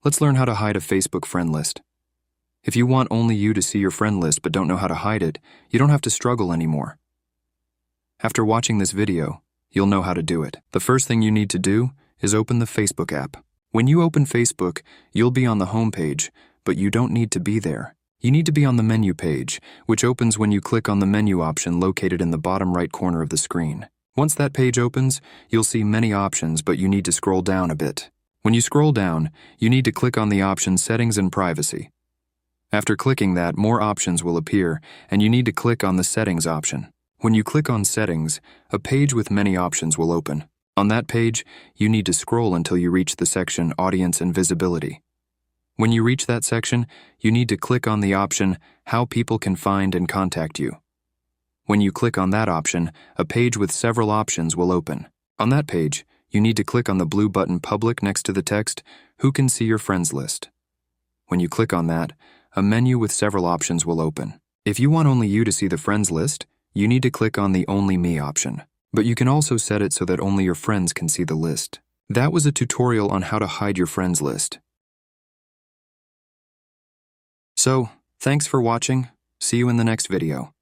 Let's learn how to hide a Facebook friend list. If you want only you to see your friend list but don't know how to hide it, you don't have to struggle anymore. After watching this video, you'll know how to do it. The first thing you need to do is open the Facebook app. When you open Facebook, you'll be on the home page, but you don't need to be there. You need to be on the menu page, which opens when you click on the menu option located in the bottom right corner of the screen. Once that page opens, you'll see many options, but you need to scroll down a bit. When you scroll down, you need to click on the option Settings and Privacy. After clicking that, more options will appear, and you need to click on the Settings option. When you click on Settings, a page with many options will open. On that page, you need to scroll until you reach the section Audience and Visibility. When you reach that section, you need to click on the option How People Can Find and Contact You. When you click on that option, a page with several options will open. On that page, you need to click on the blue button Public next to the text, Who Can See Your Friends List. When you click on that, a menu with several options will open. If you want only you to see the friends list, you need to click on the Only Me option. But you can also set it so that only your friends can see the list. That was a tutorial on how to hide your friends list. So, thanks for watching. See you in the next video.